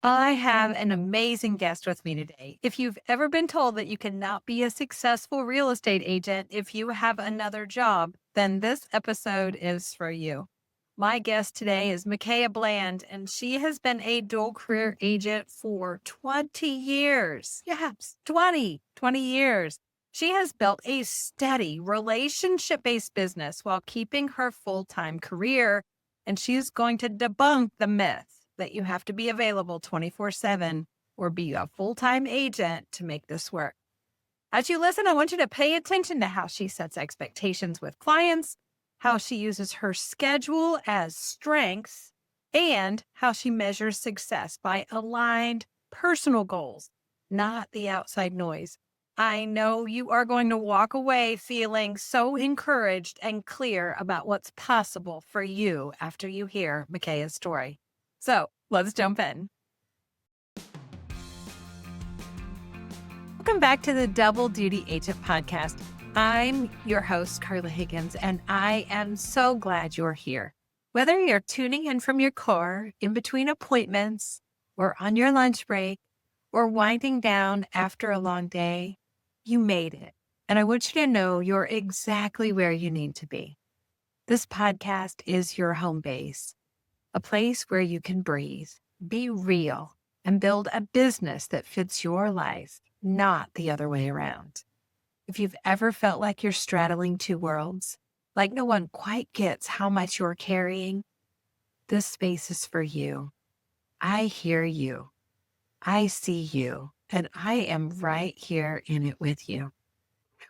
I have an amazing guest with me today. If you've ever been told that you cannot be a successful real estate agent if you have another job, then this episode is for you. My guest today is Michea Bland, and she has been a dual career agent for 20 years. Yes, 20 years. She has built a steady relationship based business while keeping her full time career. And she's going to debunk the myth that you have to be available 24/7 or be a full time agent to make this work. As you listen, I want you to pay attention to how she sets expectations with clients, how she uses her schedule as strengths, and how she measures success by aligned personal goals, not the outside noise. I know you are going to walk away feeling so encouraged and clear about what's possible for you after you hear Michea's story. So let's jump in. Welcome back to the Double Duty Agent Podcast. I'm your host, Carla Higgins, and I am so glad you're here. Whether you're tuning in from your car, in between appointments, or on your lunch break, or winding down after a long day, you made it. And I want you to know you're exactly where you need to be. This podcast is your home base, a place where you can breathe, be real, and build a business that fits your life, not the other way around. If you've ever felt like you're straddling two worlds, like no one quite gets how much you're carrying, this space is for you. I hear you. I see you. And I am right here in it with you.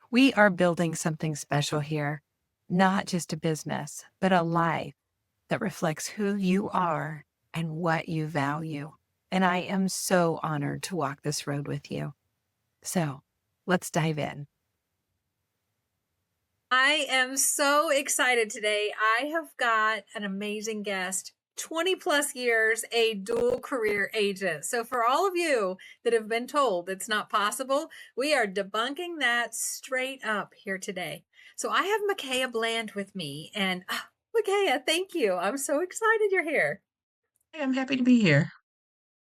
We are building something special here, not just a business, but a life that reflects who you are and what you value. And I am so honored to walk this road with you. So let's dive in. I am so excited today. I have got an amazing guest, 20 plus years, a dual career agent. So for all of you that have been told it's not possible, we are debunking that straight up here today. So I have Michea Bland with me, and Michea, thank you. I'm so excited you're here. Hey, I'm happy to be here.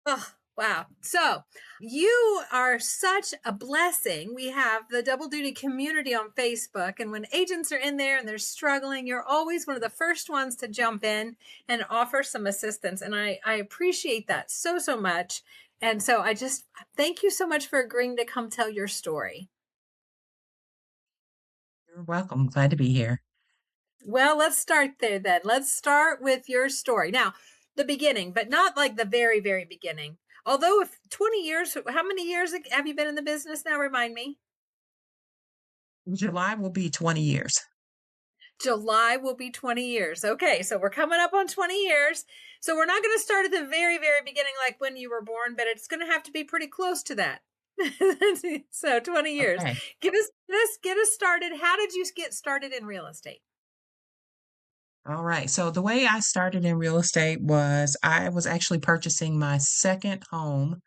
Oh, wow. So you are such a blessing. We have the double duty community on Facebook. And when agents are in there and they're struggling, you're always one of the first ones to jump in and offer some assistance. And I appreciate that so, so much. And so I just thank you so much for agreeing to come tell your story. You're welcome. Glad to be here. Well, let's start there then. Let's start with your story. Now, the beginning, but not like the very, very beginning. Although if 20 years, how many years have you been in the business now? Remind me. July will be 20 years. July will be 20 years. Okay, so we're coming up on 20 years. So we're not going to start at the very, very beginning, like when you were born, but it's going to have to be pretty close to that. So 20 years. Okay. Get us started. How did you get started in real estate? All right. So the way I started in real estate was I was actually purchasing my second home,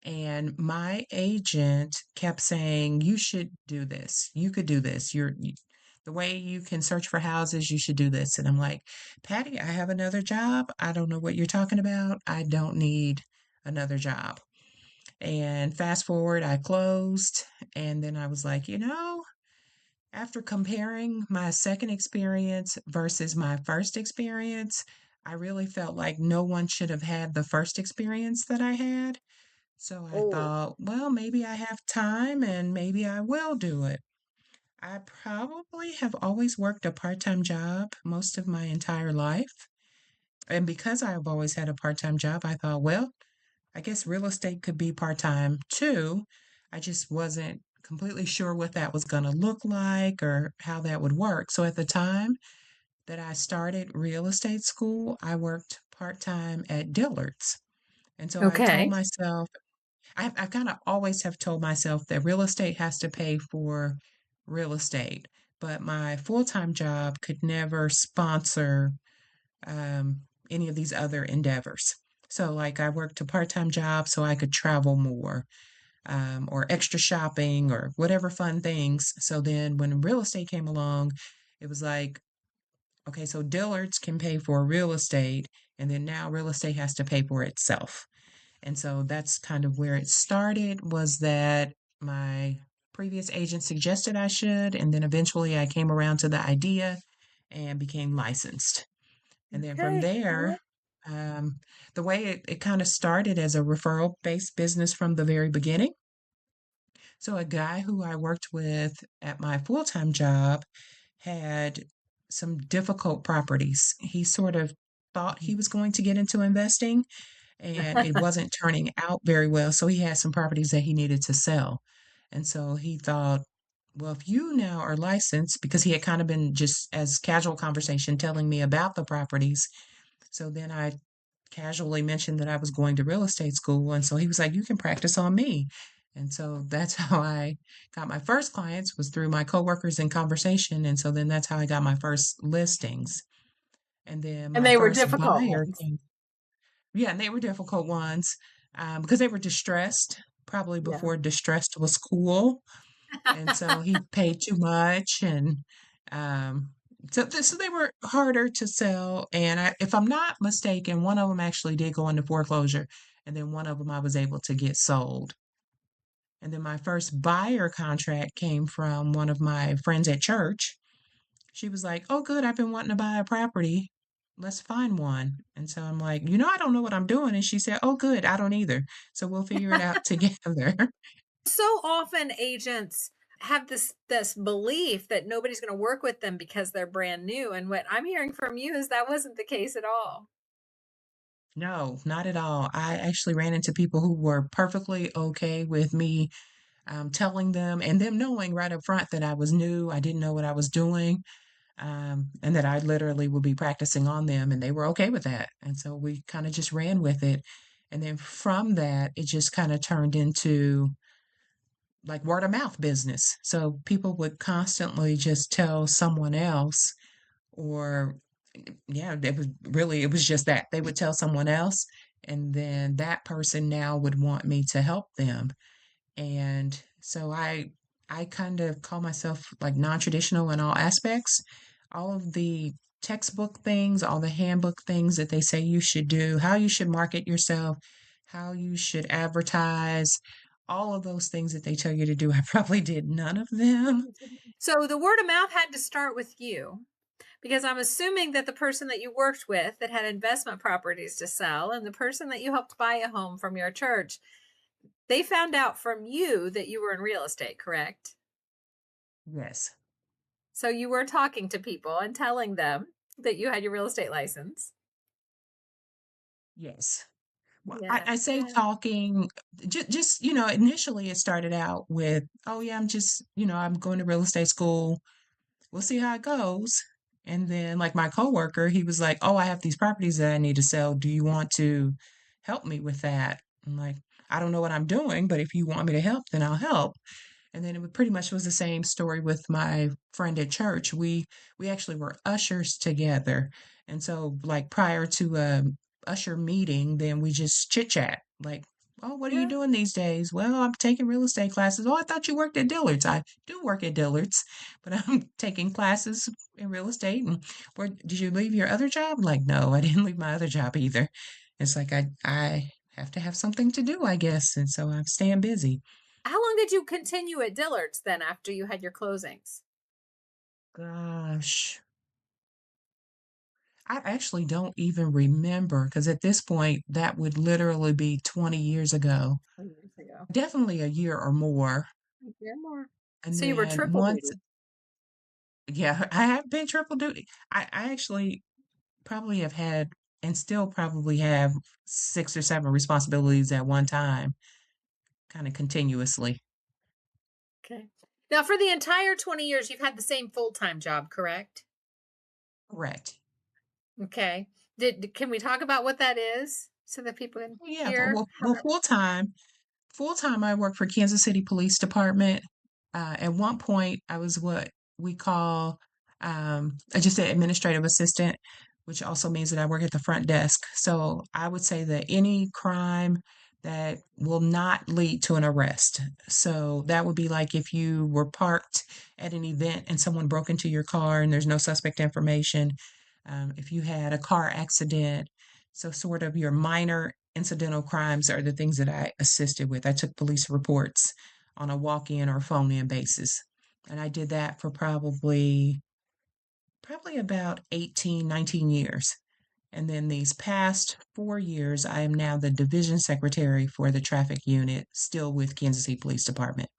and my agent kept saying, "You should do this. You could do this. The way you can search for houses, you should do this." And I'm like, "Patty, I have another job. I don't know what you're talking about. I don't need another job." And fast forward, I closed, and then I was like, after comparing my second experience versus my first experience, I really felt like no one should have had the first experience that I had. So I Oh, thought, well, maybe I have time and maybe I will do it. I probably have always worked a part time job most of my entire life. And because I've always had a part time job, I thought, well, I guess real estate could be part time too. I just wasn't completely sure what that was going to look like or how that would work. So at the time that I started real estate school, I worked part time at Dillard's. And so I told okay. myself, I kind of always have told myself that real estate has to pay for real estate, but my full time job could never sponsor um, any of these other endeavors. So, like, I worked a part time job so I could travel more, or extra shopping, or whatever fun things. So then when real estate came along, it was like, okay, so Dillard's can pay for real estate, and then now real estate has to pay for itself. And so that's kind of where it started, was that my previous agent suggested I should, and then eventually I came around to the idea and became licensed. And then from Okay. there, Well, um, the way it kind of started as a referral based business from the very beginning. So, a guy who I worked with at my full time job had some difficult properties. He sort of thought he was going to get into investing, and it wasn't turning out very well. So, he had some properties that he needed to sell. And so he thought, well, if you now are licensed, because he had kind of been just as casual conversation telling me about the properties. So then I casually mentioned that I was going to real estate school. And so he was like, you can practice on me. And so that's how I got my first clients, was through my coworkers in conversation. And so then that's how I got my first listings. And then and my they were first difficult buyer ones. came. Yeah, and they were difficult ones, because they were distressed, probably Yeah. before distressed was cool. And so he paid too much, and um, so they were harder to sell. And if I'm not mistaken, one of them actually did go into foreclosure, and then one of them I was able to get sold. And then my first buyer contract came from one of my friends at church. She was like, "Oh, good, I've been wanting to buy a property. Let's find one." And so I'm like, I don't know what I'm doing." And she said, "Oh, good, I don't either. So we'll figure it out together." So often agents have this belief that nobody's going to work with them because they're brand new, and what I'm hearing from you is that wasn't the case at all. No, not at all. I actually ran into people who were perfectly okay with me telling them, and them knowing right up front that I was new, I didn't know what I was doing, and that I literally would be practicing on them, and they were okay with that. And so we kind of just ran with it. And then from that, it just kind of turned into like word of mouth business. So people would constantly just tell someone else, or yeah, it was just that they would tell someone else, and then that person now would want me to help them. And so I kind of call myself like non-traditional in all aspects. All of the textbook things, all the handbook things that they say you should do, how you should market yourself, how you should advertise, all of those things that they tell you to do, I probably did none of them. So the word of mouth had to start with you, because I'm assuming that the person that you worked with that had investment properties to sell and the person that you helped buy a home from your church, they found out from you that you were in real estate, correct? Yes. So you were talking to people and telling them that you had your real estate license. Yes. Well, Yeah. I say Yeah. talking, just, initially it started out with, oh, yeah, I'm going to real estate school. We'll see how it goes. And then, like my coworker, he was like, oh, I have these properties that I need to sell. Do you want to help me with that? I'm like, I don't know what I'm doing, but if you want me to help, then I'll help. And then pretty much was the same story with my friend at church. We actually were ushers together. And so like prior to a usher meeting, then we just chit chat. Like, oh, what are you Yeah. doing these days? Well, I'm taking real estate classes. Oh, I thought you worked at Dillard's. I do work at Dillard's, but I'm taking classes in real estate. And where did you leave your other job? Like, no, I didn't leave my other job either. It's like I have to have something to do, I guess. And so I'm staying busy. How long did you continue at Dillard's then after you had your closings? Gosh, I actually don't even remember, because at this point, that would literally be 20 years ago. 20 years ago. Definitely a year or more. A year more. And So you were then triple once, duty. yeah, I have been triple duty. I actually probably have had, and still probably have, 6 or 7 responsibilities at one time, kind of continuously. Okay. Now, for the entire 20 years, you've had the same full-time job, correct? Correct. Okay. Can we talk about what that is so that people can Oh, yeah, but hear how that? full time. Full time, I work for Kansas City Police Department. At one point, I was what we call just an administrative assistant, which also means that I work at the front desk. So I would say that any crime that will not lead to an arrest. So that would be like if you were parked at an event and someone broke into your car and there's no suspect information. If you had a car accident, so sort of your minor incidental crimes are the things that I assisted with. I took police reports on a walk-in or phone-in basis. And I did that for probably about 18, 19 years. And then these past 4 years, I am now the division secretary for the traffic unit, still with Kansas City Police Department.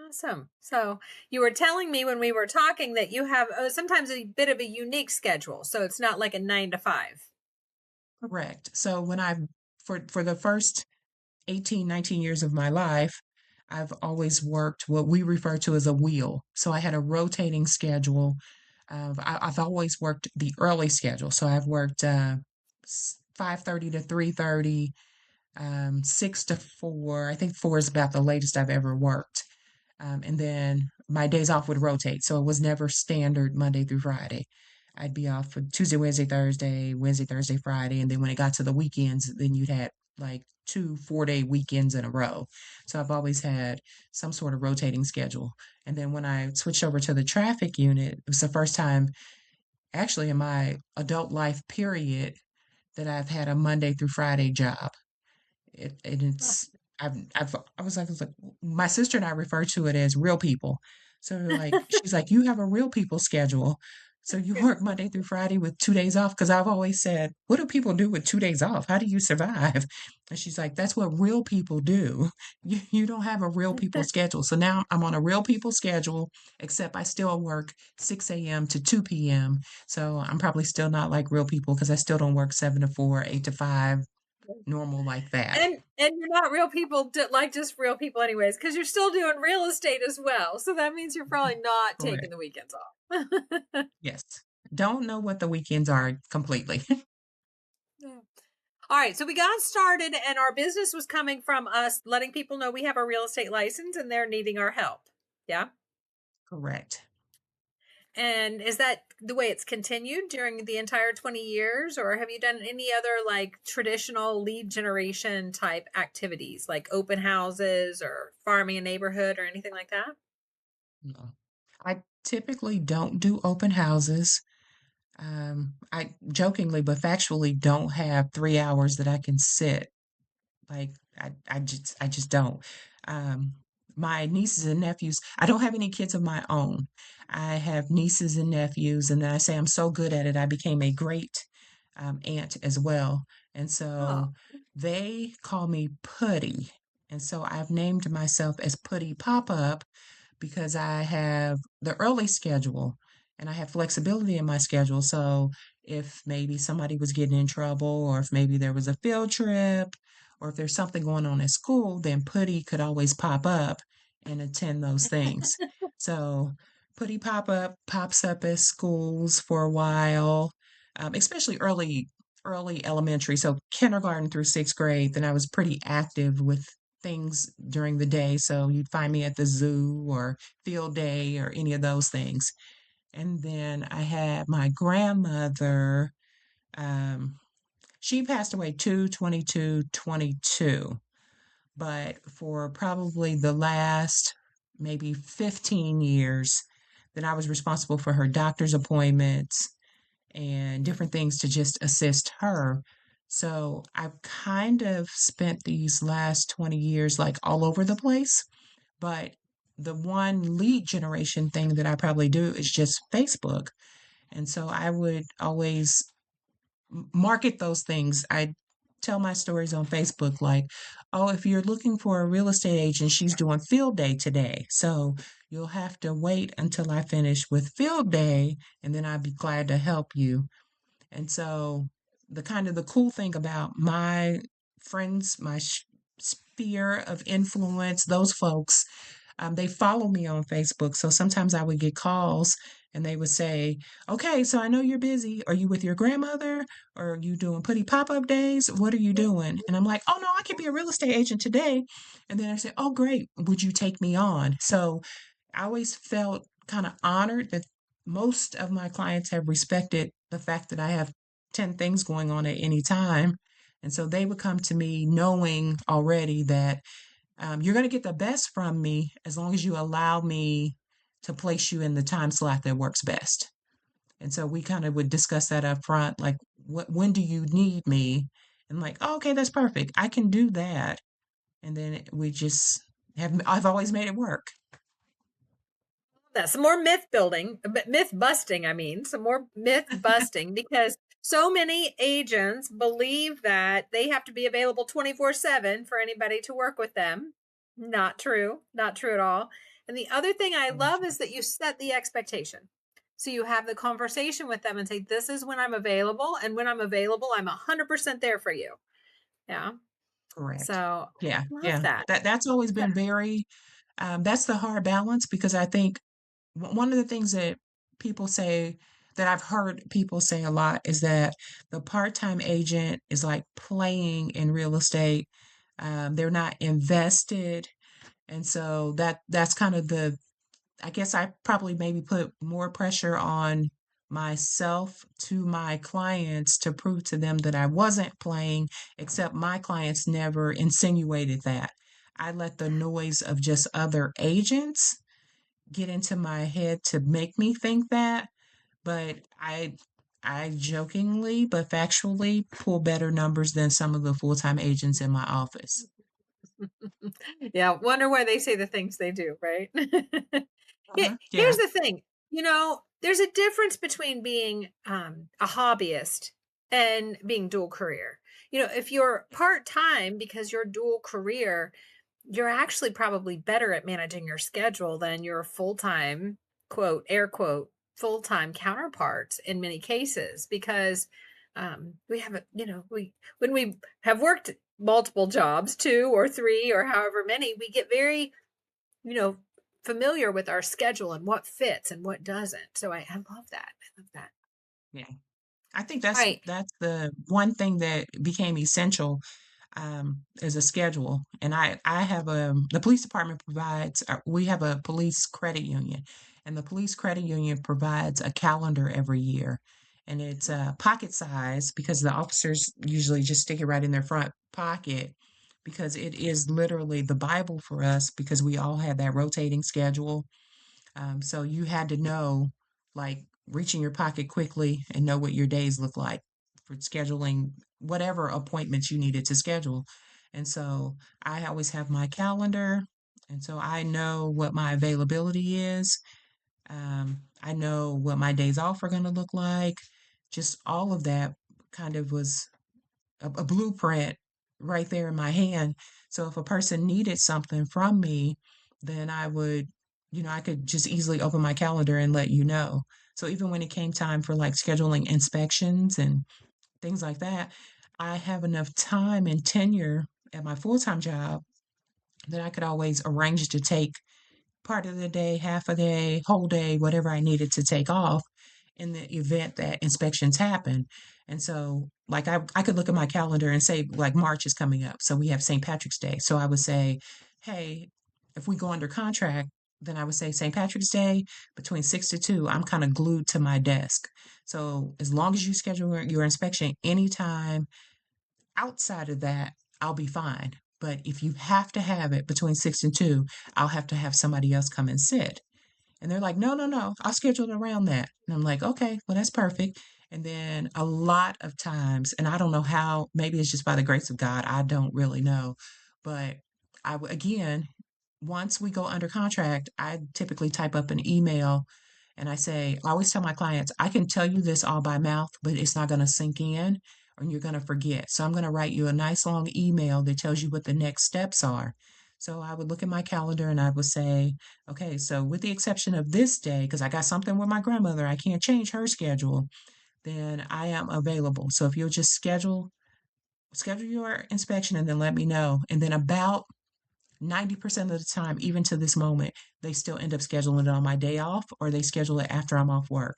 Awesome. So you were telling me when we were talking that you have sometimes a bit of a unique schedule. So it's not like a 9 to 5. Correct. So for the first 18, 19 years of my life, I've always worked what we refer to as a wheel. So I had a rotating schedule. I've always worked the early schedule. So I've worked 5:30 to 3:30, 6 to 4. I think 4 is about the latest I've ever worked. And then my days off would rotate. So it was never standard Monday through Friday. I'd be off for Tuesday, Wednesday, Thursday, Friday. And then when it got to the weekends, then you'd had like 2 4-day weekends in a row. So I've always had some sort of rotating schedule. And then when I switched over to the traffic unit, it was the first time actually in my adult life period that I've had a Monday through Friday job. It's I was like my sister and I refer to it as real people. So like she's like, you have a real people schedule. So you work Monday through Friday with 2 days off. Cause I've always said, what do people do with 2 days off? How do you survive? And she's like, that's what real people do. You don't have a real people schedule. So now I'm on a real people schedule, except I still work 6 a.m. to 2 p.m. So I'm probably still not like real people because I still don't work 7 to 4, 8 to 5, normal like that. And you're not real people like just real people anyways, because you're still doing real estate as well. So that means you're probably not taking Correct. the weekends off. Yes. Don't know what the weekends are completely. Yeah. All right, so we got started, and our business was coming from us letting people know we have a real estate license and they're needing our help. Yeah. Correct. And is that the way it's continued during the entire 20 years, or have you done any other like traditional lead generation type activities, like open houses or farming a neighborhood or anything like that? No. I typically don't do open houses. I jokingly but factually don't have 3 hours that I can sit. Like I just don't. Um, my nieces and nephews, I don't have any kids of my own. I have nieces and nephews, and then I say I'm so good at it, I became a great aunt as well. And Oh, so they call me Putty. And so I've named myself as Putty Pop Up because I have the early schedule and I have flexibility in my schedule. So if maybe somebody was getting in trouble, or if maybe there was a field trip, or if there's something going on at school, then Putty could always pop up and attend those things. So Putty pops up at schools for a while, especially early elementary. So kindergarten through sixth grade. Then I was pretty active with things during the day. So you'd find me at the zoo or field day or any of those things. And then I had my grandmother. Um, she passed away 2/22/22, but for probably the last maybe 15 years, that I was responsible for her doctor's appointments and different things to just assist her. So I've kind of spent these last 20 years like all over the place, but the one lead generation thing that I probably do is just Facebook. And so I would always market those things. I tell my stories on Facebook like, oh, if you're looking for a real estate agent, she's doing field day today. So you'll have to wait until I finish with field day, and then I'd be glad to help you. And so the cool thing about my friends, my sphere of influence, those folks, they follow me on Facebook. So sometimes I would get calls and they would say, okay, so I know you're busy. Are you with your grandmother? Or are you doing putty pop up days? What are you doing? And I'm like, oh no, I can be a real estate agent today. And then I say, oh great, would you take me on? So I always felt kind of honored that most of my clients have respected the fact that I have 10 things going on at any time. And so they would come to me knowing already that you're going to get the best from me as long as you allow me to place you in the time slot that works best. And so we kind of would discuss that up front, like when do you need me? And like, oh, okay, that's perfect. I can do that. And then we just I've always made it work. That some more myth building, myth busting, I mean, some more myth busting because so many agents believe that they have to be available 24/7 for anybody to work with them. Not true. Not true at all. And the other thing I Very love true. is that you set the expectation. So you have the conversation with them and say, this is when I'm available. And when I'm available, I'm 100% there for you. Yeah. Correct. So Yeah, love yeah. that. That's always Love been very that's the hard balance because I think one of the things that people say that I've heard people say a lot is that the part-time agent is like playing in real estate. They're not invested, and so that's kind of the I guess I probably maybe put more pressure on myself to my clients to prove to them that I wasn't playing, except my clients never insinuated that. I let the noise of just other agents get into my head to make me think that, but I jokingly but factually pull better numbers than some of the full-time agents in my office. Yeah, wonder why they say the things they do, right? Uh-huh. Here's Yeah. the thing, there's a difference between being a hobbyist and being dual career. If you're part time because you're dual career, you're actually probably better at managing your schedule than your full time, quote, air quote, full time counterparts in many cases because we have a, when we have worked multiple jobs, two or three or however many, we get very, you know, familiar with our schedule and what fits and what doesn't. So I love that. I love that. Yeah. I think All right. that's the one thing that became essential is a schedule. And I have the police department provides we have a police credit union, and the police credit union provides a calendar every year, and it's pocket size because the officers usually just stick it right in their front pocket because it is literally the Bible for us because we all have that rotating schedule. So you had to know, like, reach in your pocket quickly and know what your days look like for scheduling whatever appointments you needed to schedule. And so I always have my calendar. And so I know what my availability is. I know what my days off are going to look like. Just all of that kind of was a blueprint right there in my hand. So if a person needed something from me, then I would, I could just easily open my calendar and let you know. So even when it came time for like scheduling inspections and things like that, I have enough time and tenure at my full-time job that I could always arrange to take part of the day, half a day, whole day, whatever I needed to take off in the event that inspections happen. And so, like, I could look at my calendar and say, like, March is coming up. So we have St. Patrick's Day. So I would say, hey, if we go under contract, then I would say St. Patrick's Day between 6 to 2, I'm kind of glued to my desk. So as long as you schedule your inspection anytime outside of that, I'll be fine. But if you have to have it between 6 and 2, I'll have to have somebody else come and sit. And they're like, no, no, no, I'll schedule it around that. And I'm like, okay, well, that's perfect. And then a lot of times, and I don't know how, maybe it's just by the grace of God, I don't really know. But again, once we go under contract, I typically type up an email and I say, I always tell my clients, I can tell you this all by mouth, but it's not going to sink in or you're going to forget. So I'm going to write you a nice long email that tells you what the next steps are. So I would look at my calendar and I would say, okay, so with the exception of this day, because I got something with my grandmother, I can't change her schedule, then I am available. So if you'll just schedule your inspection and then let me know. And then about 90% of the time, even to this moment, they still end up scheduling it on my day off or they schedule it after I'm off work.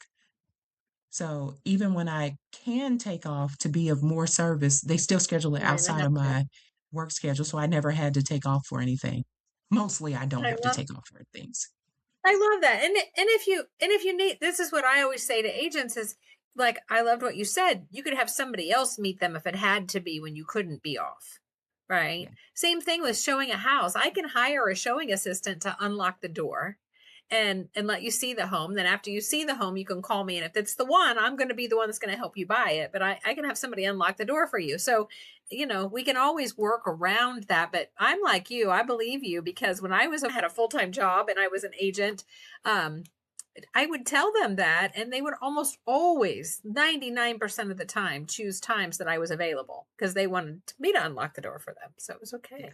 So even when I can take off to be of more service, they still schedule it Right. I outside have of to. my work schedule. So I never had to take off for anything. Mostly I don't I have to love take off for things. I love that. And if you need, this is what I always say to agents is like, I loved what you said. You could have somebody else meet them if it had to be when you couldn't be off. Right. Yeah. Same thing with showing a house. I can hire a showing assistant to unlock the door and let you see the home. Then after you see the home, you can call me. And if it's the one, I'm going to be the one that's going to help you buy it. But I can have somebody unlock the door for you. So, we can always work around that. But I'm like you, I believe you, because when I had a full-time job and I was an agent, um, I would tell them that, and they would almost always, 99% of the time, choose times that I was available because they wanted me to unlock the door for them. So it was Yeah. okay.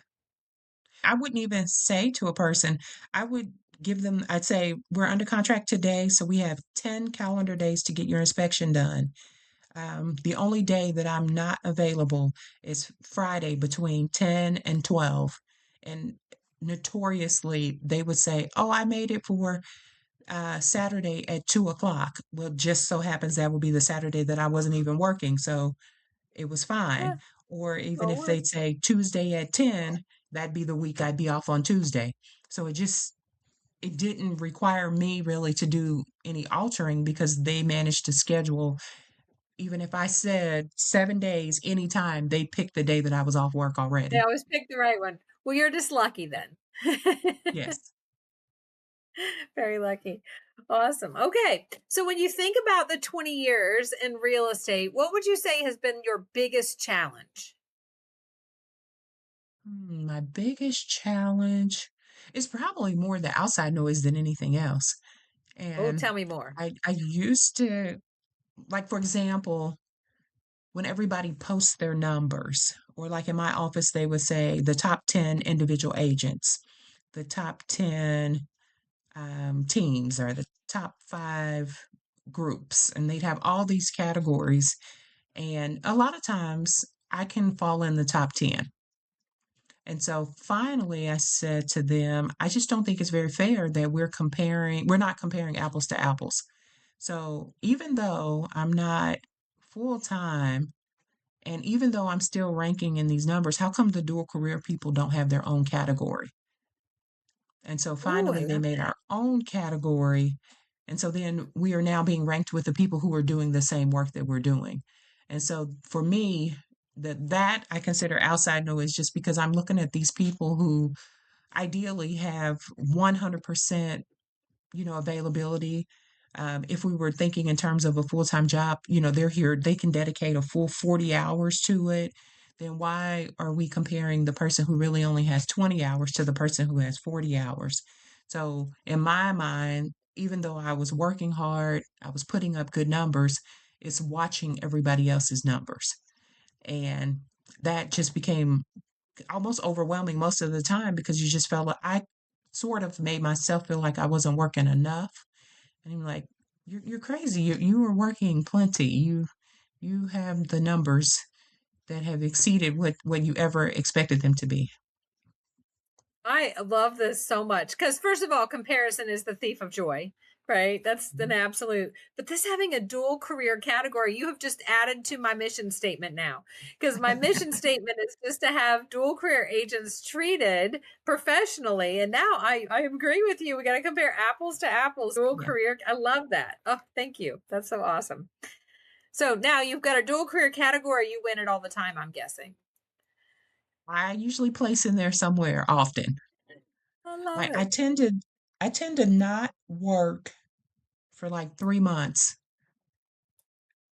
I wouldn't even say to a person, I would give them, I'd say, we're under contract today, so we have 10 calendar days to get your inspection done. The only day that I'm not available is Friday between 10 and 12. And notoriously, they would say, oh, I made it for Saturday at 2 o'clock. Well, just so happens that would be the Saturday that I wasn't even working. So it was fine. Yeah, Or even it'll if work. they'd say Tuesday at 10, that'd be the week I'd be off on Tuesday. So it didn't require me really to do any altering because they managed to schedule. Even if I said 7 days, anytime, they picked the day that I was off work They already. always pick the right one. Well, you're just lucky then. Yes. Very lucky. Awesome. Okay. So when you think about the 20 years in real estate, what would you say has been your biggest challenge? My biggest challenge is probably more the outside noise than anything else. Oh, And tell me more. I used to, like, for example, when everybody posts their numbers, or like in my office, they would say the top 10 individual agents, the top 10 teams, or the top five groups, and they'd have all these categories. And a lot of times I can fall in the top 10. And so finally, I said to them, I just don't think it's very fair that we're not comparing apples to apples. So even though I'm not full time, and even though I'm still ranking in these numbers, how come the dual career people don't have their own category? And so Ooh, I finally, they love made that. our own category. And so then we are now being ranked with the people who are doing the same work that we're doing. And so for me, that I consider outside noise just because I'm looking at these people who ideally have 100% availability. If we were thinking in terms of a full-time job, they're here, they can dedicate a full 40 hours to it. Then why are we comparing the person who really only has 20 hours to the person who has 40 hours? So in my mind, even though I was working hard, I was putting up good numbers, it's watching everybody else's numbers. And that just became almost overwhelming most of the time because you just felt like I sort of made myself feel like I wasn't working enough. And I'm like, you're crazy. You are working plenty. You have the numbers that have exceeded what you ever expected them to be. I love this so much because, first of all, comparison is the thief of joy, right? That's an Mhm. absolute. But this having a dual career category, you have just added to my mission statement now. Because my mission statement is just to have dual career agents treated professionally. And now I agree with you. We got to compare apples to apples, dual Yeah. career. I love that. Oh, thank you. That's so awesome. So now you've got a dual career category. You win it all the time, I'm guessing. I usually place in there somewhere often. I love Like it. I tend to not work for like 3 months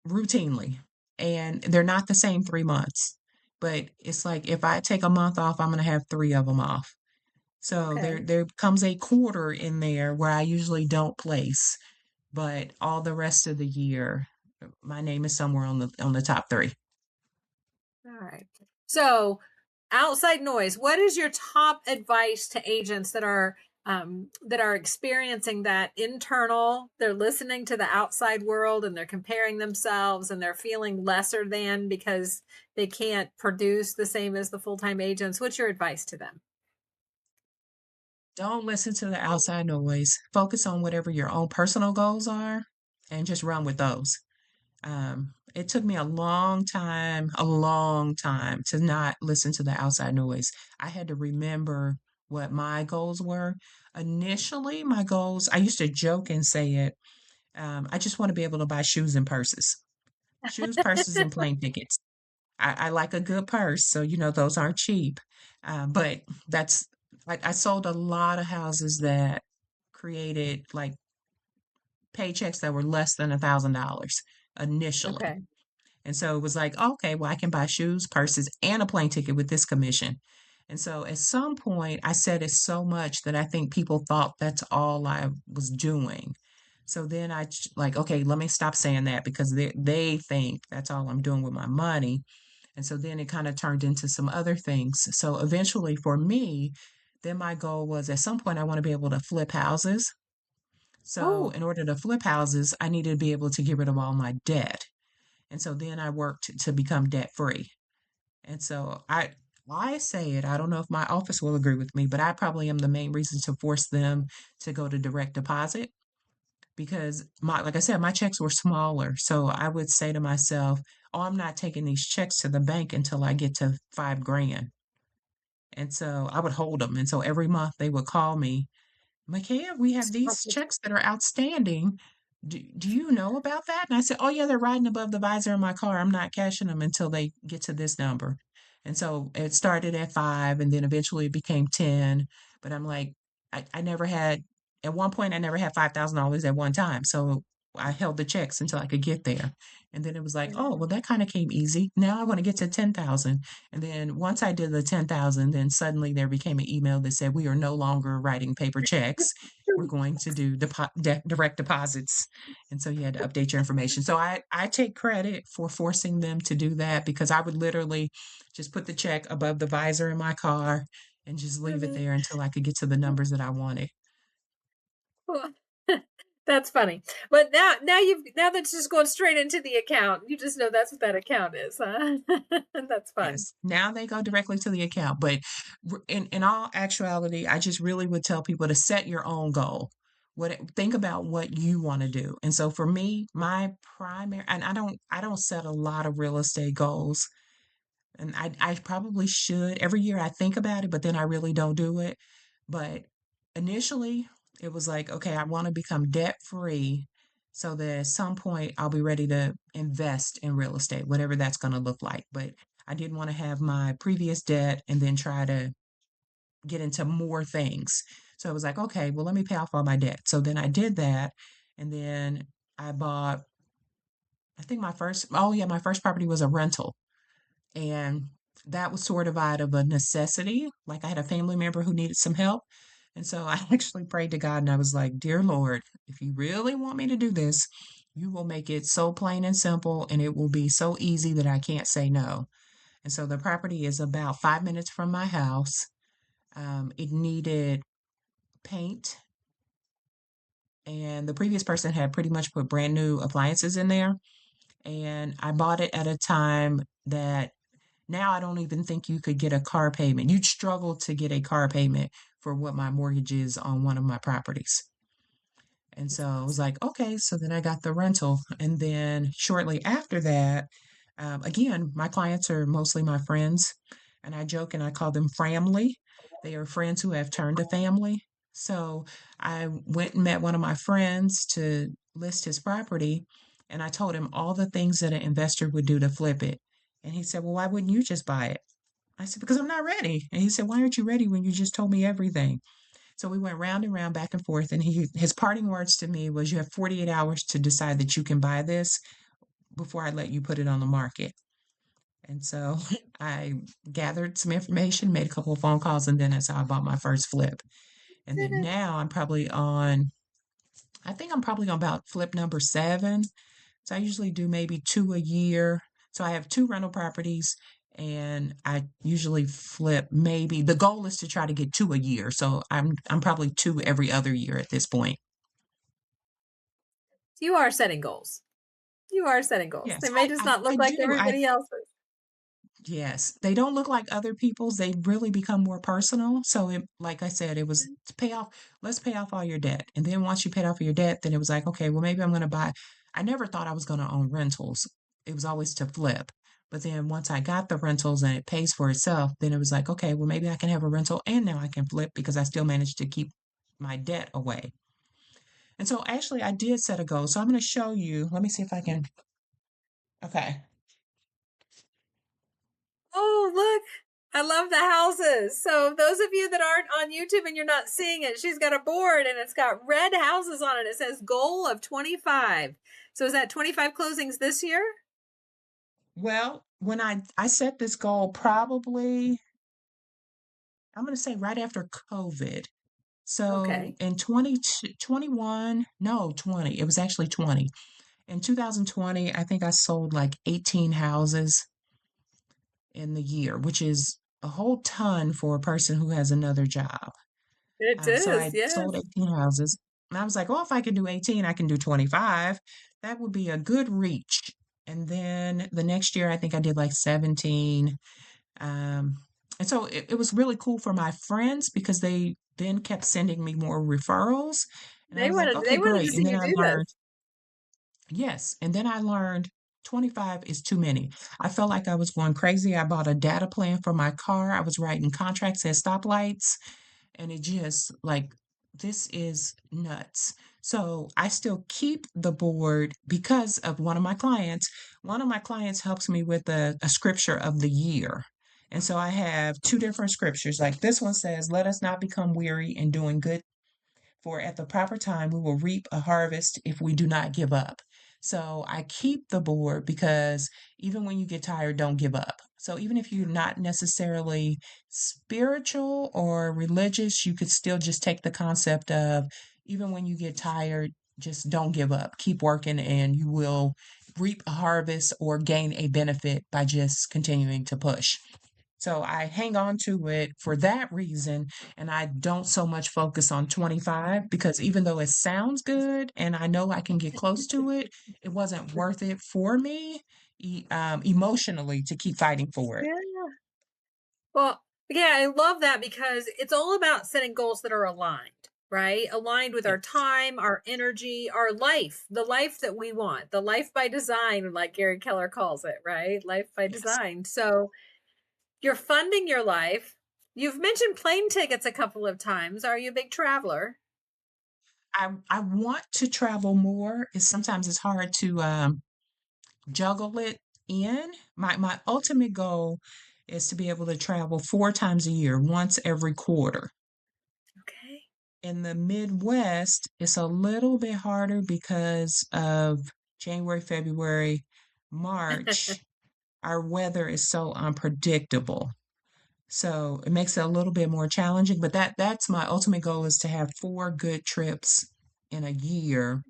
routinely. And they're not the same 3 months. But it's like if I take a month off, I'm gonna have three of them off. So Okay. there comes a quarter in there where I usually don't place, but all the rest of the year, my name is somewhere on the top three. All right. So, outside noise. What is your top advice to agents that are experiencing that internal? They're listening to the outside world and they're comparing themselves and they're feeling lesser than because they can't produce the same as the full time agents. What's your advice to them? Don't listen to the outside noise. Focus on whatever your own personal goals are and just run with those. It took me a long time to not listen to the outside noise. I had to remember what my goals were. Initially, my goals, I used to joke and say it. I just want to be able to buy shoes and purses, shoes, purses, and plane tickets. I like a good purse, so those aren't cheap. But that's I sold a lot of houses that created like paychecks that were less than $1,000 initially. Okay. And so it was like, okay, well, I can buy shoes, purses, and a plane ticket with this commission. And so at some point, I said it so much that I think people thought that's all I was doing. So then like, okay, let me stop saying that because they think that's all I'm doing with my money. And so then it kind of turned into some other things. So eventually for me, then my goal was at some point I want to be able to flip houses. So Oh, in order to flip houses, I needed to be able to get rid of all my debt. And so then I worked to become debt free. And so I say it, I don't know if my office will agree with me, but I probably am the main reason to force them to go to direct deposit because like I said, my checks were smaller. So I would say to myself, oh, I'm not taking these checks to the bank until I get to 5 grand. And so I would hold them. And so every month they would call me, Michea, we have these checks that are outstanding. Do you know about that? And I said, oh, yeah, they're riding above the visor in my car. I'm not cashing them until they get to this number. And so it started at 5 and then eventually it became 10. But I'm like, I never had, at one point, I never had $5,000 at one time. So I held the checks until I could get there. And then it was like, oh, well, that kind of came easy. Now I want to get to 10,000. And then once I did the 10,000, then suddenly there became an email that said, we are no longer writing paper checks. We're going to do direct deposits. And so you had to update your information. So I take credit for forcing them to do that because I would literally just put the check above the visor in my car and just leave it there until I could get to the numbers that I wanted. well, that's funny. But now that's just going straight into the account. You just know that's what that account is, huh? That's fun. Yes. Now they go directly to the account. But in all actuality, I just really would tell people to set your own goal. Think about what you want to do. And so for me, my primary and I don't set a lot of real estate goals. And I probably should. Every year I think about it, but then I really don't do it. But initially, it was like, okay, I want to become debt free so that at some point I'll be ready to invest in real estate, whatever that's going to look like. But I didn't want to have my previous debt and then try to get into more things. So I was like, okay, well, let me pay off all my debt. So then I did that. And then I bought, I think my first property was a rental. And that was sort of out of a necessity. Like I had a family member who needed some help. And so I actually prayed to God and I was like, Dear Lord, if you really want me to do this, you will make it so plain and simple and it will be so easy that I can't say no. And so the property is about 5 minutes from my house. It needed paint, and the previous person had pretty much put brand new appliances in there. And I bought it at a time that now I don't even think you could get a car payment. You'd struggle to get a car payment for what my mortgage is on one of my properties. And so That's I was awesome. like, okay, so then I got the rental. And then shortly after that, again, my clients are mostly my friends. And I joke and I call them family. They are friends who have turned to family. So I went and met one of my friends to list his property. And I told him all the things that an investor would do to flip it. And he said, well, why wouldn't you just buy it? I said, because I'm not ready. And he said, why aren't you ready when you just told me everything? So we went round and round, back and forth. And his parting words to me was, you have 48 hours to decide that you can buy this before I let you put it on the market. And so I gathered some information, made a couple of phone calls, and then that's how I bought my first flip. And Did then it? now I think I'm probably on about flip number 7. So I usually do maybe 2 a year. So I have 2 rental properties and I usually flip maybe the goal is to try to get 2 a year. So I'm probably 2 every other year at this point. You are setting goals. You are setting goals. Yes, They may just not I look like do. everybody else's. Yes, they don't look like other people's. They really become more personal. So like I said, it was to pay off, let's pay off all your debt. And then once you paid off your debt, then it was like, okay, well, maybe I'm going to buy. I never thought I was going to own rentals. It was always to flip. But then once I got the rentals and it pays for itself, then it was like, okay, well, maybe I can have a rental and now I can flip because I still managed to keep my debt away. And so actually, I did set a goal. So I'm going to show you. Let me see if I can. Okay. Oh, look. I love the houses. So those of you that aren't on YouTube and you're not seeing it, she's got a board and it's got red houses on it. It says goal of 25. So is that 25 closings this year? Well, when I set this goal probably, I'm going to say right after COVID. So Okay. in 2021, no, 20, it was actually 20. In 2020, I think I sold like 18 houses in the year, which is a whole ton for a person who has another job. It So is, I yes. sold 18 houses. And I was like, oh, if I can do 18, I can do 25. That would be a good reach. And then the next year, I think I did like 17. Um, and so it was really cool for my friends because they then kept sending me more referrals. And I was like, They okay, wanted to great. And see then you I do this. learned, yes. And then I learned 25 is too many. I felt like I was going crazy. I bought a data plan for my car. I was writing contracts at stoplights, and it just like, this is nuts. So I still keep the board because of one of my clients. One of my clients helps me with a scripture of the year. And so I have two different scriptures. Like this one says, let us not become weary in doing good, for at the proper time we will reap a harvest if we do not give up. So I keep the board because even when you get tired, don't give up. So even if you're not necessarily spiritual or religious, you could still just take the concept of even when you get tired, just don't give up. Keep working and you will reap a harvest or gain a benefit by just continuing to push. So I hang on to it for that reason, and I don't so much focus on 25 because even though it sounds good and I know I can get close to it, it wasn't worth it for me emotionally to keep fighting for it. Yeah. Well, yeah, I love that because it's all about setting goals that are aligned, right? Aligned with our Yes, time, our energy, our life, the life that we want, the life by design, like Gary Keller calls it, right? Life by yes. design. So you're funding your life. You've mentioned plane tickets a couple of times. Are you a big traveler? I want to travel more. Sometimes it's hard to juggle it in. My ultimate goal is to be able to travel 4 times a year, once every quarter. Okay. In the Midwest, it's a little bit harder because of January, February, March. Our weather is so unpredictable. So it makes it a little bit more challenging, but that's my ultimate goal is to have 4 good trips in a year,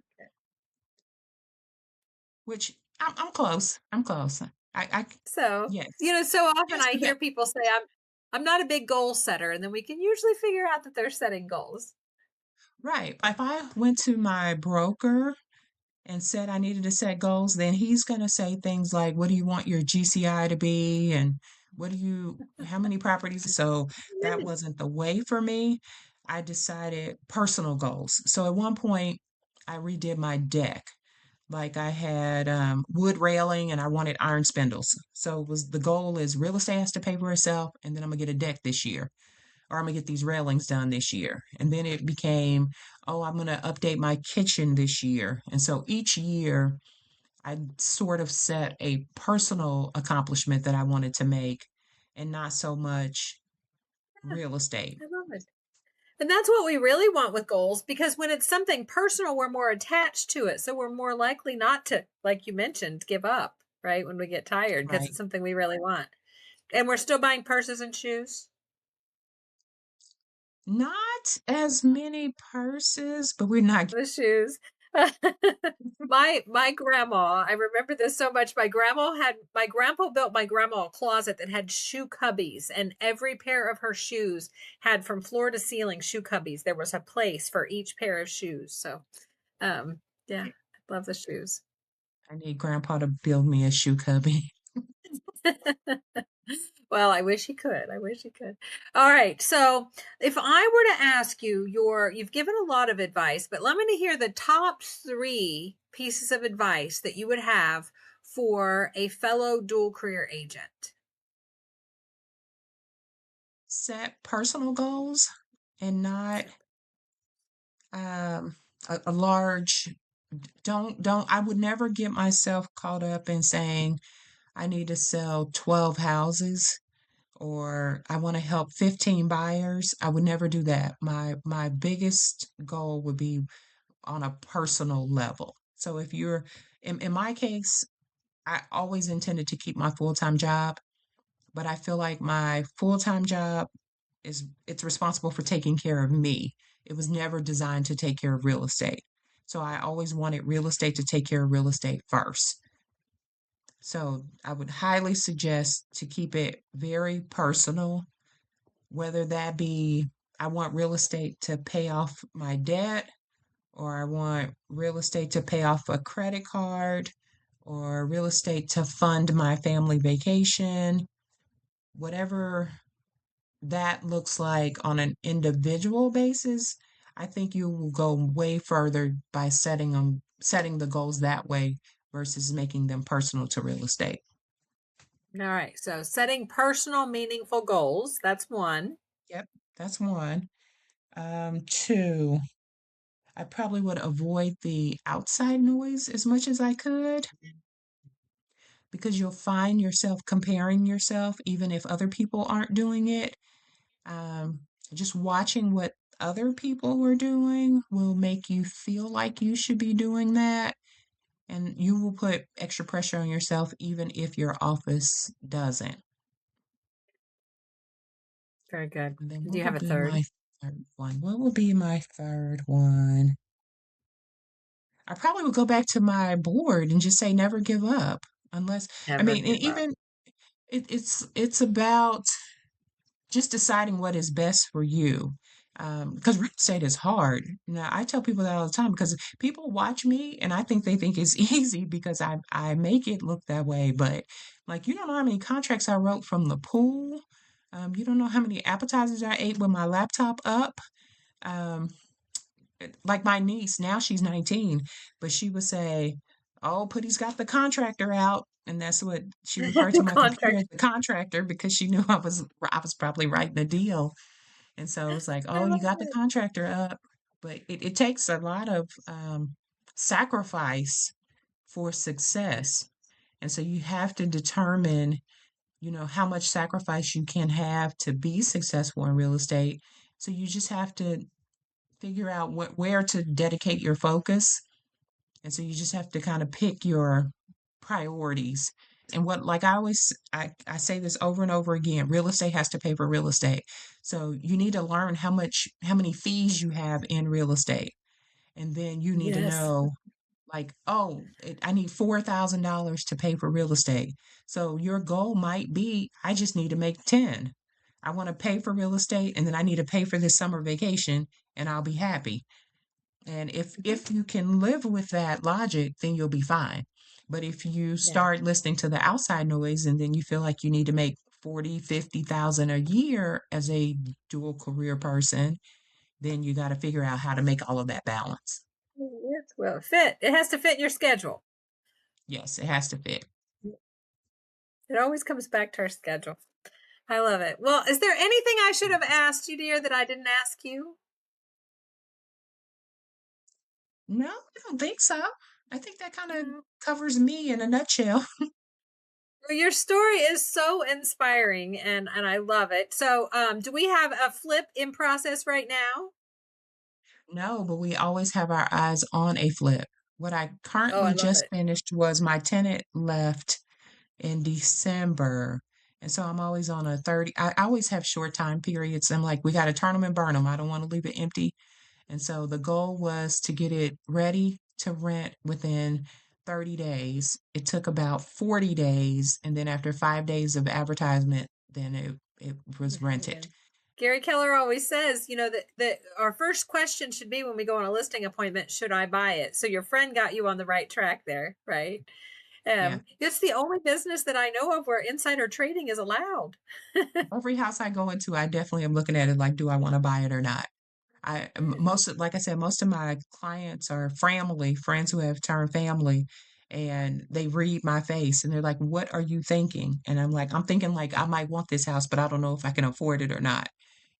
which I'm close. I'm close. I So, yes. so often Yes, I but that hear people say I'm not a big goal setter, and then we can usually figure out that they're setting goals. right. If I went to my broker and said I needed to set goals, then he's going to say things like, what do you want your GCI to be? And how many properties? So that wasn't the way for me. I decided personal goals. So at one point, I redid my deck. Like I had wood railing and I wanted iron spindles. So it was the goal is real estate has to pay for itself, and then I'm gonna get a deck this year, or I'm gonna get these railings done this year. And then it became, oh, I'm gonna update my kitchen this year. And so each year I sort of set a personal accomplishment that I wanted to make and not so much Yeah, real estate. I love it. And that's what we really want with goals because when it's something personal, we're more attached to it. So we're more likely not to, like you mentioned, give up, right? When we get tired because Right. it's something we really want. And we're still buying purses and shoes. Not as many purses, but we're not. The shoes. My grandma, I remember this so much. My grandpa built my grandma a closet that had shoe cubbies, and every pair of her shoes had from floor to ceiling shoe cubbies. There was a place for each pair of shoes. So yeah, I love the shoes. I need grandpa to build me a shoe cubby. Well, I wish he could. I wish he could. All right. So, if I were to ask you, you've given a lot of advice, but let me hear the top 3 pieces of advice that you would have for a fellow dual career agent. Set personal goals and not um a large don't I would never get myself caught up in saying I need to sell 12 houses or I want to help 15 buyers. I would never do that. My biggest goal would be on a personal level. So if you're in my case, I always intended to keep my full-time job, but I feel like my full-time job it's responsible for taking care of me. It was never designed to take care of real estate. So I always wanted real estate to take care of real estate first. So I would highly suggest to keep it very personal, whether that be I want real estate to pay off my debt, or I want real estate to pay off a credit card, or real estate to fund my family vacation, whatever that looks like on an individual basis. I think you will go way further by setting the goals that way versus making them personal to real estate. All right. So setting personal, meaningful goals. That's one. Yep, that's one. Two, I probably would avoid the outside noise as much as I could because you'll find yourself comparing yourself even if other people aren't doing it. Um, just watching what other people were doing will make you feel like you should be doing that. And you will put extra pressure on yourself even if your office doesn't. Very good. And then Do what you have would a be third? my third one? What would be my third one? I probably would go back to my board and just say never give up. Unless, I Never mean, give up. even it's about just deciding what is best for you. Because real estate is hard. Now, I tell people that all the time because people watch me and I think they think it's easy because I make it look that way. But like, you don't know how many contracts I wrote from the pool. You don't know how many appetizers I ate with my laptop up. Um, like my niece, now she's 19, but she would say, "Oh, Putty's got the contractor out." And that's what she referred to The my computer as contract. the contractor because she knew I was probably writing a deal. And so it was like, I "Oh, you love got the it. contractor up." But it takes a lot of sacrifice for success. And so you have to determine, how much sacrifice you can have to be successful in real estate. So you just have to figure out where to dedicate your focus. And so you just have to kind of pick your priorities. And what, like I say this over and over again, real estate has to pay for real estate. So you need to learn how many fees you have in real estate. And then you need to Yes. know, like, oh, I need $4,000 to pay for real estate. So your goal might be, I just need to make 10. I want to pay for real estate and then I need to pay for this summer vacation and I'll be happy. And Mhm. if you can live with that logic, then you'll be fine. But if you Yeah. start listening to the outside noise and then you feel like you need to make 40, 50,000 a year as a dual career person, then you got to figure out how to make all of that balance. Yes. Well, fit. It has to fit your schedule. Yes, it has to fit. It always comes back to our schedule. I love it. Well, is there anything I should have asked you, dear, that I didn't ask you? No, I don't think so. I think that kind of No. covers me in a nutshell. Well, your story is so inspiring and I love it. So, do we have a flip in process right now? No, but we always have our eyes on a flip. What I Oh, I currently love just it. finished was my tenant left in December. And so I'm always on a 30, I always have short time periods. I'm like, we got to turn them and burn them. I don't want to leave it empty. And so the goal was to get it ready to rent within 30 days. It took about 40 days. And then after 5 days of advertisement, then it was Yeah. rented. Gary Keller always says, that our first question should be when we go on a listing appointment, should I buy it? So your friend got you on the right track there, right? Yeah. It's the only business that I know of where insider trading is allowed. Every house I go into, I definitely am looking at it like, do I want to buy it or not? Like I said, most of my clients are family, friends who have turned family, and they read my face and they're like, "What are you thinking?" And I'm thinking like I might want this house, but I don't know if I can afford it or not.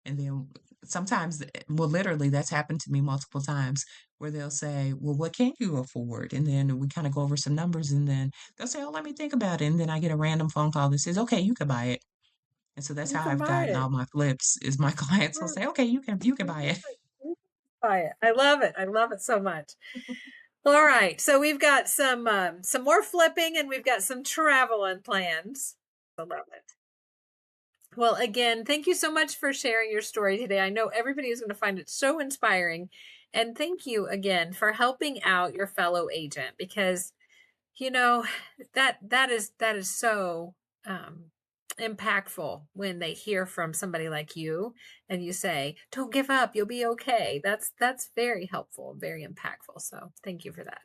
And then sometimes, well, literally, that's happened to me multiple times where they'll say, "Well, what can you afford?" And then we kind of go over some numbers, and then they'll say, "Oh, let me think about it." And then I get a random phone call that says, "Okay, you can buy it." And so that's You how can I've buy gotten it. all my flips is my clients will Mm, say, okay, you can buy it. you can buy it. I love it. I love it so much. All right. So we've got some more flipping and we've got some traveling plans. I love it. Well, again, thank you so much for sharing your story today. I know everybody is going to find it so inspiring. And thank you again for helping out your fellow agent because you know that is so um impactful when they hear from somebody like you and you say, "Don't give up, you'll be okay." That's very helpful, very impactful. So, thank you for that.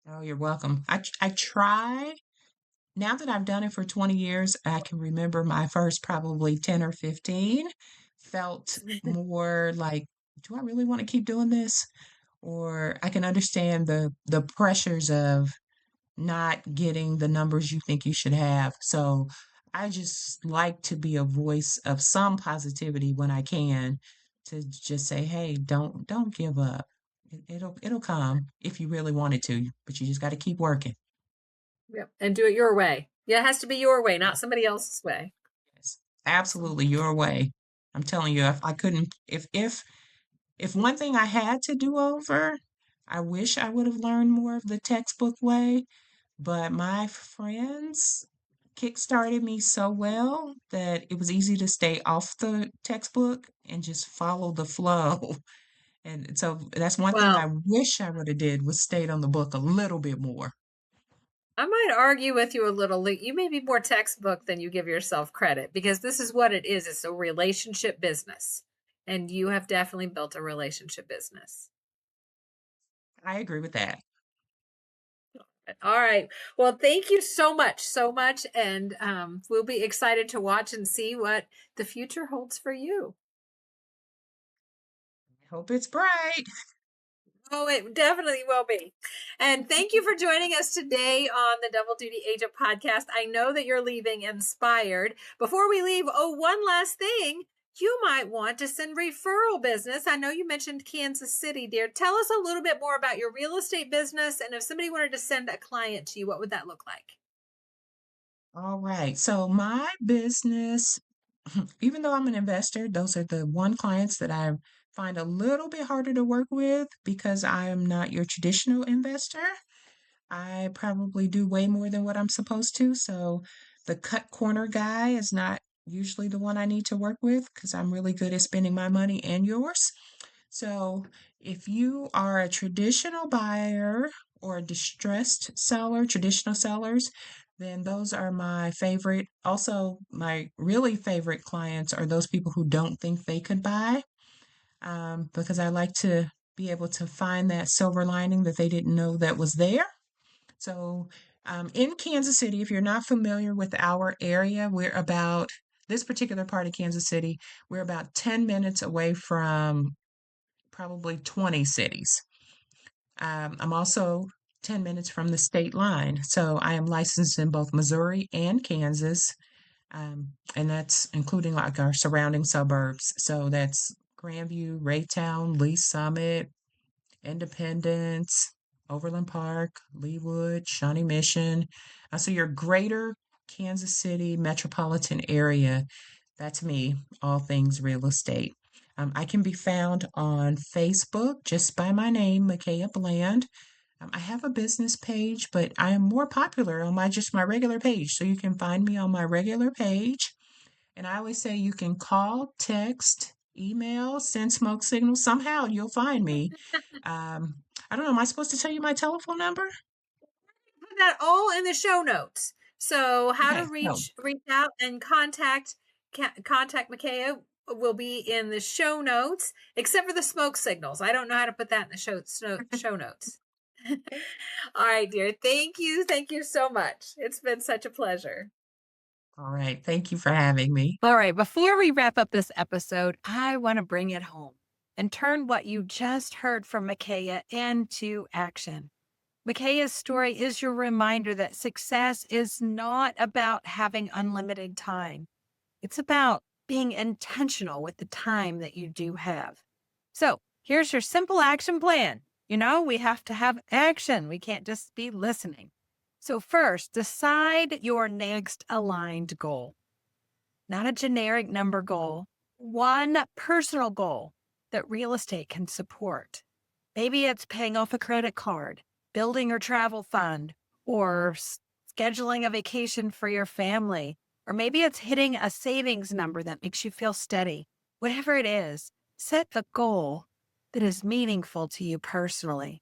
Oh, you're welcome. I try now that I've done it for 20 years, I can remember my first probably 10 or 15 felt more like, do I really want to keep doing this? Or I can understand the pressures of not getting the numbers you think you should have. So I just like to be a voice of some positivity when I can to just say, hey, don't give up. It'll come if you really wanted to, but you just got to keep working. Yep. And do it your way. Yeah, it has to be your way, Yeah. not somebody else's way. Yes. Awesome. Absolutely your way. I'm telling you, if I couldn't if one thing I had to do over, I wish I would have learned more of the textbook way, but my friends kickstarted me so well that it was easy to stay off the textbook and just follow the flow. And so that's one thing I Well, wish I would have did was stayed on the book a little bit more. I might argue with you a little. You may be more textbook than you give yourself credit because this is what it is. It's a relationship business. And you have definitely built a relationship business. I agree with that. All right. Well, thank you so much, so much. And we'll be excited to watch and see what the future holds for you. I hope it's bright. Oh, it definitely will be. And thank you for joining us today on the Double Duty Agent podcast. I know that you're leaving inspired. Before we leave, oh, one last thing. You might want to send referral business. I know you mentioned Kansas City, dear. Tell us a little bit more about your real estate business. And if somebody wanted to send a client to you, what would that look like? All right. So my business, even though I'm an investor, those are the one clients that I find a little bit harder to work with because I am not your traditional investor. I probably do way more than what I'm supposed to. So the cut corner guy is not usually the one I need to work with because I'm really good at spending my money and yours. So if you are a traditional buyer or a distressed seller, traditional sellers, then those are my favorite. Also, my really favorite clients are those people who don't think they could buy, because I like to be able to find that silver lining that they didn't know that was there. So, in Kansas City, if you're not familiar with our area, we're about this particular part of Kansas City, we're about 10 minutes away from probably 20 cities. I'm also 10 minutes from the state line. So I am licensed in both Missouri and Kansas. And that's including like our surrounding suburbs. So that's Grandview, Raytown, Lee Summit, Independence, Overland Park, Leawood, Shawnee Mission. So your greater Kansas City metropolitan area, that's me, all things real estate. I can be found on Facebook just by my name, Michea Bland. I have a business page, but I am more popular on my just my regular page. So you can find me on my regular page. And I always say you can call, text, email, send smoke signals. Somehow you'll find me. I don't know. Am I supposed to tell you my telephone number? Put that all in the show notes. So how to Okay. So, reach out and contact Michea will be in the show notes, except for the smoke signals. I don't know how to put that in the show notes. All right, dear. Thank you. Thank you so much. It's been such a pleasure. all right. Thank you for having me. All right, before we wrap up this episode, I want to bring it home and turn what you just heard from Michea into action. Michea's story is your reminder that success is not about having unlimited time. It's about being intentional with the time that you do have. So here's your simple action plan. We have to have action. We can't just be listening. So first, decide your next aligned goal. not a generic number goal, one personal goal that real estate can support. Maybe it's paying off a credit card, building your travel fund, or scheduling a vacation for your family. Or maybe it's hitting a savings number that makes you feel steady. Whatever it is, set the goal that is meaningful to you personally.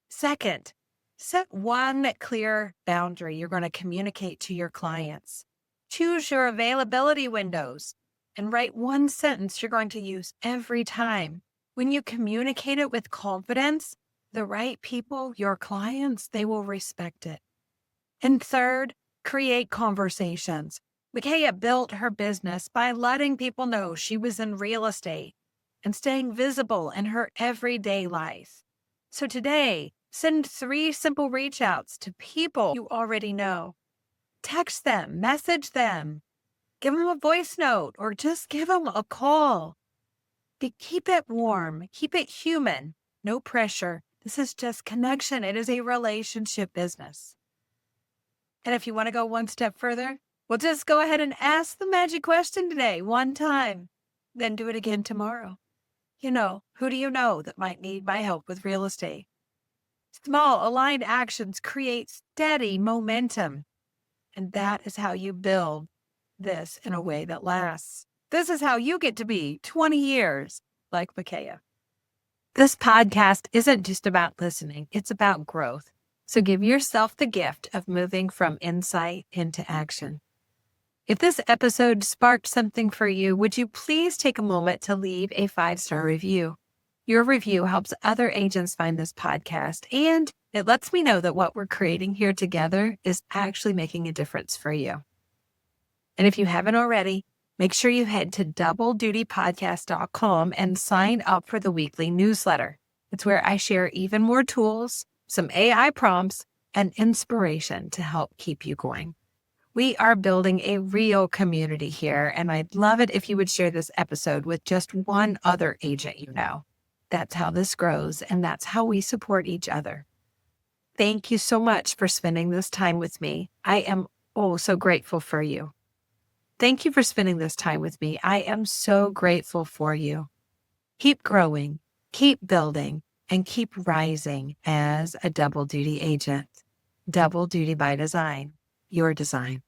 Second, set one clear boundary you're going to communicate to your clients. Choose your availability windows and write one sentence you're going to use every time. When you communicate it with confidence, the right people, your clients, they will respect it. And third, create conversations. Michea built her business by letting people know she was in real estate and staying visible in her everyday life. So today, send 3 simple reach outs to people you already know. Text them, message them, give them a voice note, or just give them a call. Keep it warm, keep it human, no pressure. This is just connection. It is a relationship business. And if you want to go one step further, well, just go ahead and ask the magic question today, one time, then do it again tomorrow. Who do you know that might need my help with real estate? Small, aligned actions create steady momentum. And that is how you build this in a way that lasts. This is how you get to be 20 years like Michea. This podcast isn't just about listening, it's about growth. So give yourself the gift of moving from insight into action. If this episode sparked something for you, would you please take a moment to leave a 5-star review? Your review helps other agents find this podcast, and it lets me know that what we're creating here together is actually making a difference for you. And if you haven't already, make sure you head to doubledutypodcast.com and sign up for the weekly newsletter. It's where I share even more tools, some AI prompts, and inspiration to help keep you going. We are building a real community here, and I'd love it if you would share this episode with just one other agent you know. That's how this grows, and that's how we support each other. Thank you so much for spending this time with me. I am so grateful for you. Thank you for spending this time with me. I am so grateful for you. Keep growing, keep building, and keep rising as a double duty agent. Double duty by design, your design.